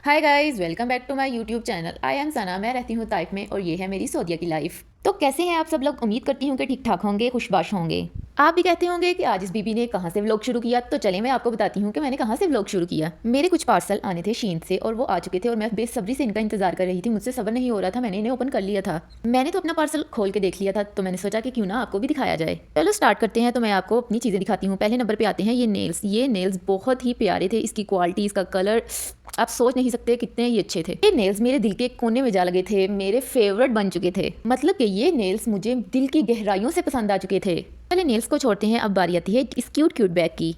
Hi guys, welcome back to my YouTube channel. I am Sana. मैं रहती हूँ Taif में और ये है मेरी सऊदीया की लाइफ। तो कैसे हैं आप सब लोग? उम्मीद करती हूँ कि ठीक ठाक होंगे, खुशबाश होंगे। आप भी कहते होंगे कि आज इस बीबी ने कहाँ से व्लॉग शुरू किया। तो चले मैं आपको बताती हूँ कि मैंने कहाँ से व्लॉग शुरू किया। मेरे कुछ पार्सल आने थे शीन से और वो आ चुके थे और मैं बेसब्री से इनका इंतजार कर रही थी। मुझसे सब्र नहीं हो रहा था, मैंने इन्हें ओपन कर लिया था। मैंने तो अपना पार्सल खोल के देख लिया था, तो मैंने सोचा कि क्यों ना आपको भी दिखाया जाए। चलो स्टार्ट करते हैं। तो मैं आपको अपनी चीज़ें दिखाती हूँ। पहले नंबर पे आते हैं ये नेल्स। ये नेल्स बहुत ही प्यारे थे। इसकी क्वालिटी, इसका कलर आप सोच नहीं सकते कितने ही अच्छे थे। ये नेल्स मेरे दिल के कोने में जा लगे थे, मेरे फेवरेट बन चुके थे। मतलब कि ये नेल्स मुझे दिल की गहराइयों से पसंद आ चुके थे। पहले नेल्स को छोड़ते हैं, अब बारी आती है इस क्यूट क्यूट बैग की।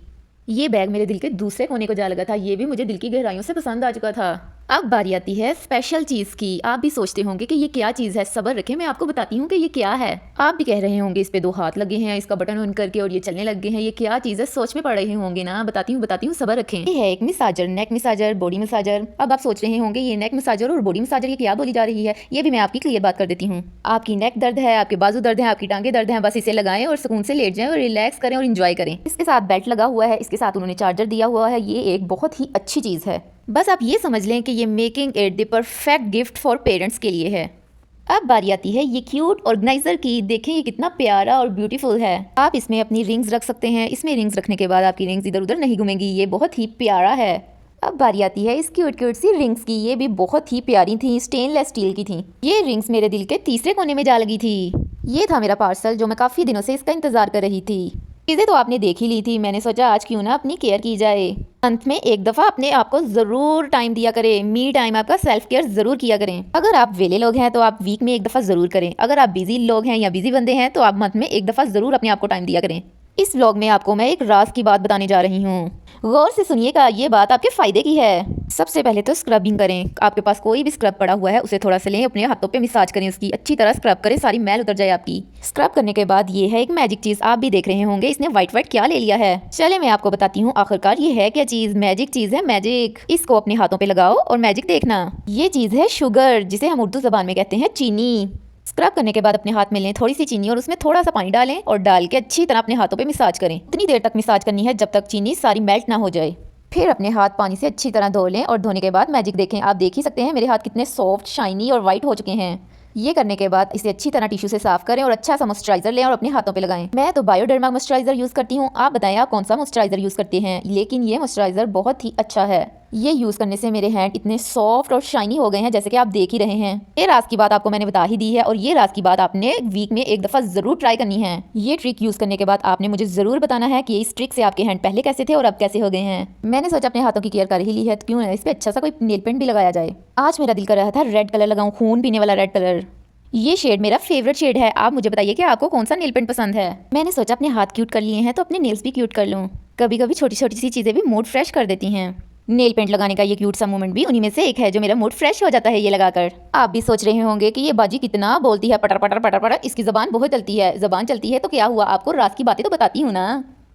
ये बैग मेरे दिल के दूसरे कोने को जा लगा था, ये भी मुझे दिल की गहराइयों से पसंद आ चुका था। अब बारी आती है स्पेशल चीज़ की। आप भी सोचते होंगे कि ये क्या चीज़ है। सब्र रखें, मैं आपको बताती हूँ कि ये क्या है। आप भी कह रहे होंगे इस पे 2 हाथ लगे हैं, इसका बटन ऑन करके और ये चलने लग गए हैं, ये क्या चीज़ है। सोच में पड़ रहे होंगे ना। बताती हूँ, सब्र रखें। ये है एक मसाजर, नेक मसाजर, बॉडी मसाजर। अब आप सोच रहे होंगे ये नेक मसाजर और बॉडी मसाजर ये क्या बोली जा रही है। ये भी मैं आपकी क्लियर बात कर देती हूँ। आपकी नेक दर्द है, आपके बाजू दर्द है, आपकी टांगे दर्द है, बस इसे लगाएं और सुकून से लेट जाएं और रिलैक्स करें और इंजॉय करें। इसके साथ बेल्ट लगा हुआ है, इसके साथ उन्होंने चार्जर दिया हुआ है। ये एक बहुत ही अच्छी चीज़ है। बस आप ये समझ लें कि ये making it the perfect gift for parents के लिए है। अब बारी आती है ये क्यूट ऑर्गेनाइजर की। देखें ये कितना प्यारा और ब्यूटीफुल है। आप इसमें अपनी रिंग्स रख सकते हैं। इसमें रिंग्स रखने के बाद आपकी रिंग्स इधर उधर नहीं घूमेंगी। ये बहुत ही प्यारा है। अब बारी आती है इस क्यूट क्यूट सी रिंग्स की। ये भी बहुत ही प्यारी थी, स्टेनलेस स्टील की थी। ये रिंग्स मेरे दिल के तीसरे कोने में जा लगी थी। ये था मेरा पार्सल जो मैं काफ़ी दिनों से इसका इंतज़ार कर रही थी। चीज़ें तो आपने देख ही ली थी, मैंने सोचा आज क्यों ना अपनी केयर की जाए। अंत में एक दफ़ा अपने आप को ज़रूर टाइम दिया करें। मी टाइम आपका सेल्फ केयर ज़रूर किया करें। अगर आप वेले लोग हैं तो आप वीक में एक दफ़ा ज़रूर करें। अगर आप बिजी लोग हैं या बिजी बंदे हैं तो आप मंथ में एक दफ़ा ज़रूर अपने आप को टाइम दिया करें। इस व्लॉग में आपको मैं एक राज की बात बताने जा रही हूँ। गौर से सुनिएगा, ये बात आपके फ़ायदे की है। सबसे पहले तो स्क्रबिंग करें। आपके पास कोई भी स्क्रब पड़ा हुआ है उसे थोड़ा सा लें, अपने हाथों पे मसाज करें, उसकी अच्छी तरह स्क्रब करें, सारी मैल उतर जाए आपकी। स्क्रब करने के बाद ये है एक मैजिक चीज़। आप भी देख रहे होंगे इसने वाइट वाइट क्या ले लिया है। चले मैं आपको बताती हूँ आखिरकार ये है क्या चीज़। मैजिक चीज़ है, मैजिक। इसको अपने हाथों पे लगाओ और मैजिक देखना। ये चीज़ है शुगर, जिसे हम उर्दू ज़बान में कहते हैं चीनी। स्क्रब करने के बाद अपने हाथ में लें थोड़ी सी चीनी और उसमें थोड़ा सा पानी डालें और डाल के अच्छी तरह अपने हाथों पे मसाज करें। इतनी देर तक मसाज करनी है जब तक चीनी सारी मेल्ट ना हो जाए। फिर अपने हाथ पानी से अच्छी तरह धो लें और धोने के बाद मैजिक देखें। आप देख ही सकते हैं मेरे हाथ कितने सॉफ्ट, शाइनी और वाइट हो चुके हैं। ये करने के बाद इसे अच्छी तरह टिश्यू से साफ करें और अच्छा सा मॉइस्चराइजर लें और अपने हाथों पे लगाएं। मैं तो बायोडर्मा मॉइस्चराइजर यूज़ करती हूँ। आप बताएं आप कौन सा मॉइस्चराइजर यूज़ करते हैं। लेकिन ये मॉइस्चराइजर बहुत ही अच्छा है। ये यूज़ करने से मेरे हैंड इतने सॉफ्ट और शाइनी हो गए हैं जैसे कि आप देख ही रहे हैं। ये राज की बात आपको मैंने बता ही दी है और ये राज की बात आपने वीक में एक दफ़ा ज़रूर ट्राई करनी है। ये ट्रिक यूज़ करने के बाद आपने मुझे ज़रूर बताना है कि इस ट्रिक से आपके हैंड पहले कैसे थे और अब कैसे हो गए हैं। मैंने सोचा अपने हाथों की केयर कर ही ली है तो क्यों ना इस पर अच्छा सा कोई नेल पेंट भी लगाया जाए। आज मेरा दिल कर रहा था रेड कलर लगाऊं, खून पीने वाला रेड कलर। ये शेड मेरा फेवरेट शेड है। आप मुझे बताइए कि आपको कौन सा नेल पेंट पसंद है। मैंने सोचा अपने हाथ क्यूट कर लिए हैं तो अपने नेल्स भी क्यूट कर लूँ। कभी कभी छोटी छोटी सी चीज़ें भी मूड फ्रेश कर देती हैं। नेल पेंट लगाने का ये क्यूट सा मोमेंट भी उन्हीं में से एक है जो मेरा मूड फ्रेश हो जाता है ये लगाकर। आप भी सोच रहे होंगे कि ये बाजी कितना बोलती है, पटर पटर पटर पटर। इसकी ज़बान बहुत चलती है। ज़बान चलती है तो क्या हुआ, आपको रात की बातें तो बताती हूँ ना।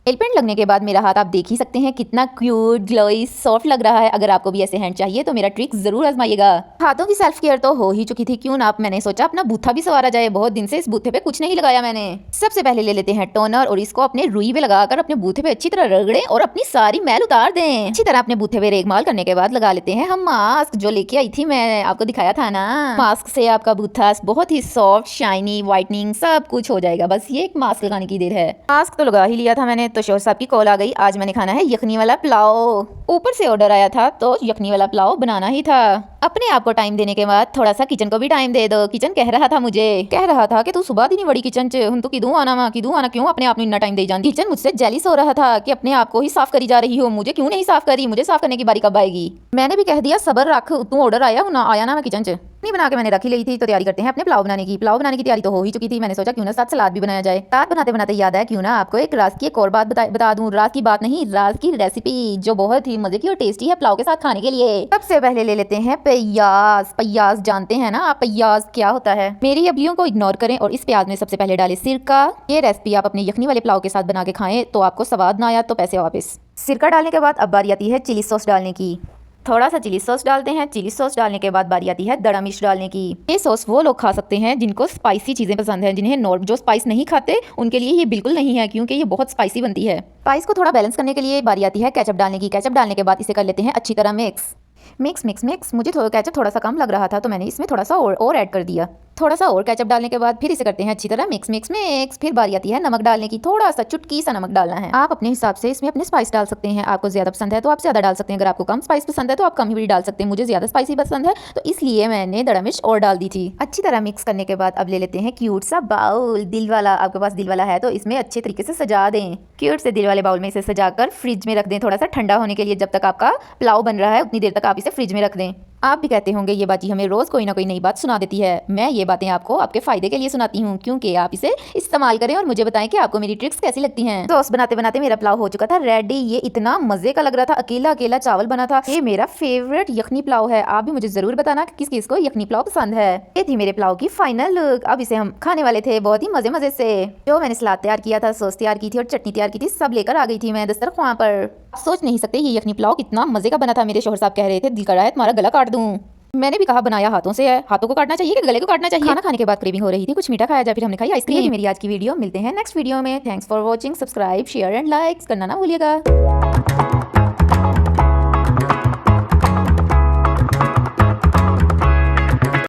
नेल पेंट लगने के बाद मेरा हाथ आप देख ही सकते हैं कितना क्यूट, ग्लोई, सॉफ्ट लग रहा है। अगर आपको भी ऐसे हैंड चाहिए तो मेरा ट्रिक जरूर आजमाइएगा। हाथों की सेल्फ केयर तो हो ही चुकी थी, क्यों ना आप मैंने सोचा अपना बूथा भी सवारा जाए। बहुत दिन से इस बूथे पे कुछ नहीं लगाया मैंने। सबसे पहले ले लेते हैं टोनर और इसको अपने रुई पे लगाकर अपने बूथे पे अच्छी तरह रगड़ें और अपनी सारी मैल उतार दें। अच्छी तरह अपने बूथे पे रेगमाल करने के बाद लगा लेते हैं हम मास्क, जो लेके आई थी मैं, आपको दिखाया था ना। मास्क से आपका बूथा बहुत ही सॉफ्ट, शाइनी, व्हाइटनिंग सब कुछ हो जाएगा। बस ये एक मास्क लगाने की देर है। मास्क तो लगा ही लिया था मैंने तो शोहर साहब की कॉल आ गई। आज मैंने खाना है यखनी वाला पुलाव। ऊपर से ऑर्डर आया था तो यखनी वाला पुलाव बनाना ही था। अपने आप को टाइम देने के बाद थोड़ा सा किचन को भी टाइम दे दो। किचन कह रहा था मुझे, कह रहा था कि तू सुबह दी नहीं बड़ी किचन च हुन तो किदू आना क्यों अपने आप में इतना टाइम दे जाती। किचन मुझसे जेलिस हो रहा था कि अपने आप को ही साफ करी जा रही हो, मुझे क्यों नहीं साफ करी, मुझे साफ करने की बारी कब आएगी। मैंने भी कह दिया सबर रख, तू ऑर्डर आया ना आया ना, मैं किचन च नहीं बना के मैंने रखी ली थी। तो तैयारी करते हैं अपने पुलाव बनाने की। पुलाव बनाने की तैयारी तो हो ही चुकी थी। मैंने सोचा क्यों ना साथ सलाद भी बनाया जाए। सलाद बनाते बनाते याद है क्यों ना आपको एक राज की एक और बात बता दूं। राज की बात नहीं, राज की रेसिपी जो बहुत ही मजे की और टेस्टी है पुलाव के साथ खाने के लिए। सबसे पहले ले लेते हैं प्याज। प्याज जानते हैं ना आप प्याज क्या होता है। मेरी अबलियों को इग्नोर करें और इस प्याज में सबसे पहले डालें सिरका। ये रेसिपी आप अपने यखनी वाले पुलाव के साथ बना के खाएं तो आपको स्वाद ना आया तो पैसे वापस। सिरका डालने के बाद अब बारी आती है चिली सॉस डालने की। थोड़ा सा चिली सॉस डालते हैं। चिली सॉस डालने के बाद बारी आती है दड़ा मिर्च डालने की। ये सॉस वो लोग खा सकते हैं जिनको स्पाइसी चीज़ें पसंद हैं। जिन्हें जो स्पाइस नहीं खाते उनके लिए ये बिल्कुल नहीं है, क्योंकि ये बहुत स्पाइसी बनती है। स्पाइस को थोड़ा बैलेंस करने के लिए बारी आती है केचप डालने की। केचप डालने के बाद इसे कर लेते हैं अच्छी तरह मिक्स। Mix mix mix. मुझे केचप थोड़ा सा कम लग रहा था तो मैंने इसमें थोड़ा सा और ऐड कर दिया। थोड़ा सा और केचप डालने के बाद फिर इसे करते हैं अच्छी तरह मिक्स मिक्स मिक्स। फिर बारी आती है नमक डालने की। थोड़ा सा चुटकी सा नमक डालना है। आप अपने हिसाब से इसमें अपने स्पाइस डाल सकते हैं। आपको ज्यादा पसंद है तो आप ज्यादा डाल सकते हैं, अगर आपको कम स्पाइस पसंद है तो आप कम ही भी डाल सकते हैं। मुझे ज्यादा स्पाइसी पसंद है तो इसलिए मैंने दड़ा मिर्च और डाल दी थी। अच्छी तरह मिक्स करने के बाद अब ले लेते हैं क्यूट सा बाउल, दिल वाला। आपके पास दिल वाला है तो इसमें अच्छे तरीके से सजा दें। क्यूट से दिल वाले बाउल में इसे सजाकर फ्रिज में रख दें थोड़ा सा ठंडा होने के लिए। जब तक आपका पुलाव बन रहा है उतनी देर तक आप इसे फ्रिज में रख दें। आप भी कहते होंगे ये बाजी हमें रोज कोई ना कोई नई बात सुना देती है। मैं ये बातें आपको आपके फायदे के लिए सुनाती हूँ, क्योंकि आप इसे इस्तेमाल करें और मुझे बताएं कि आपको मेरी ट्रिक्स कैसी लगती हैं। तो बनाते बनाते मेरा पुलाव हो चुका था रेडी। ये इतना मजे का लग रहा था, अकेला अकेला चावल बना था। ये मेरा फेवरेट यखनी पुलाव है। आप भी मुझे जरूर बताना कि किस किस को यखनी पुलाव पसंद है। ये थी मेरे पुलाव की फाइनल लुक। अब इसे हम खाने वाले थे बहुत ही मजे मजे से। जो मैंने सलाद तैयार किया था, सॉस तैयार की थी और चटनी तैयार की थी, सब लेकर आ गई थी मैं दस्तरख्वां पर। सोच नहीं सकते ये यखनी पुलाव कितना मजे का बना था। मेरे शोहर साहब कह रहे थे दिल कर रहा है तुम्हारा गला काट दूं। मैंने भी कहा बनाया हाथों से है, हाथों को काटना चाहिए कि गले को काटना चाहिए। खाना खाने के बाद क्रेविंग हो रही थी, कुछ मीठा खाया जाए, फिर हमने खाई आइसक्रीम। मेरी आज की वीडियो, मिलते हैं नेक्स्ट वीडियो में। Thanks for watching. Subscribe share and likes करना ना भूलिएगा।